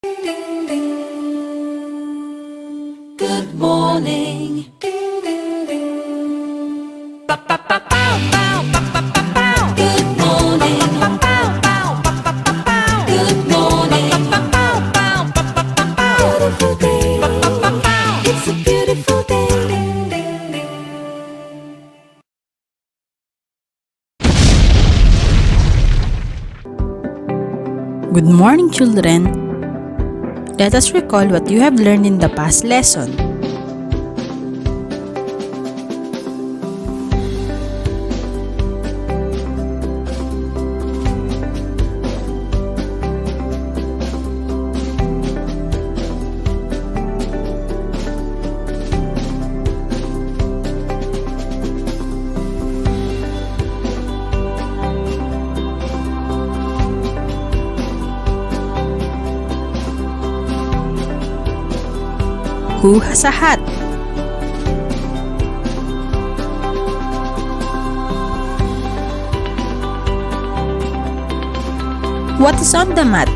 Good morning. Good morning. Good morning. Beautiful day. It's a beautiful day. Good morning, children. Let us recall what you have learned in the past lesson. Who has a hat? What is on the mat?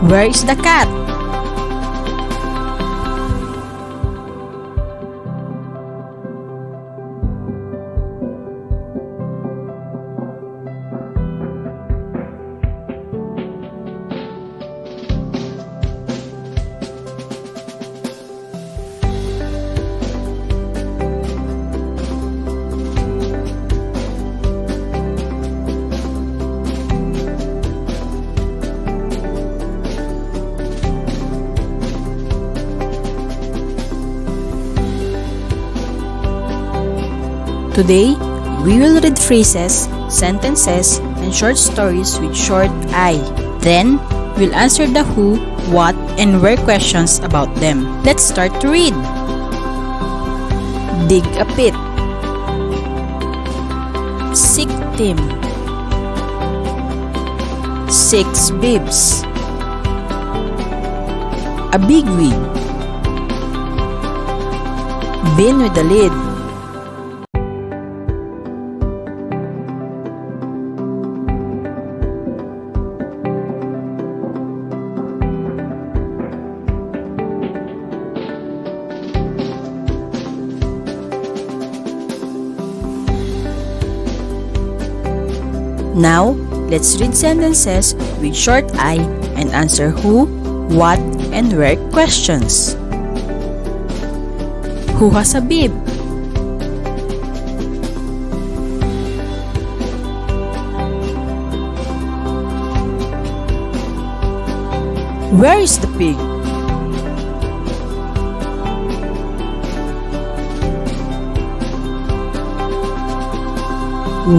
Where is the cat? Today, we will read phrases, sentences, and short stories with short I. Then, we'll answer the who, what, and where questions about them. Let's start to read. Dig a pit. Sick team. 6 bibs. A big wig. Bin with a lid. Now, let's read sentences with short I and answer who, what, and where questions. Who has a bib? Where is the pig?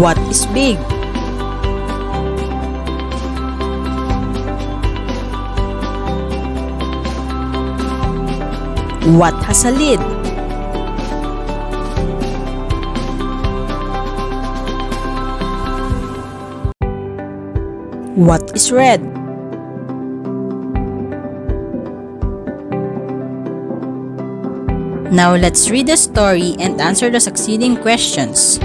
What is big? What has a lid? What is red? Now let's read the story and answer the succeeding questions.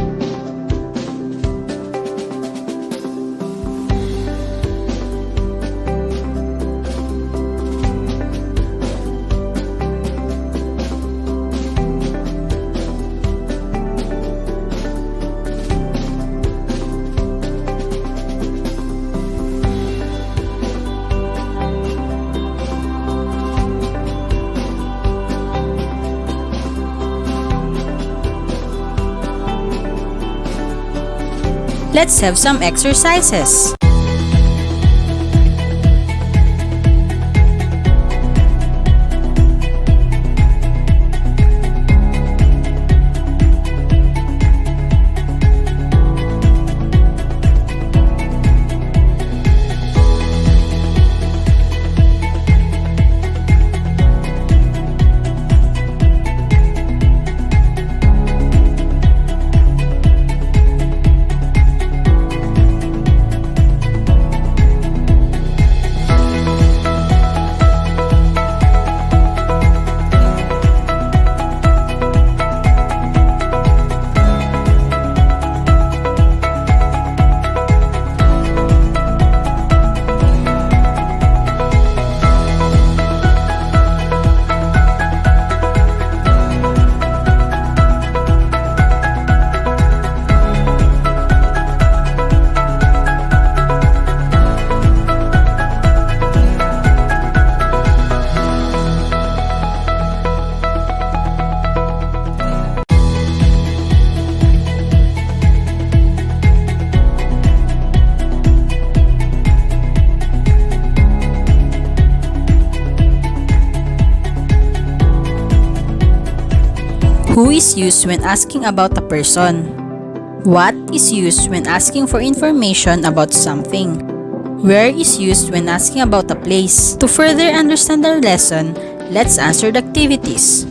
Let's have some exercises. is used when asking about a person? What is used when asking for information about something? Where is used when asking about a place? To further understand our lesson, let's answer the activities.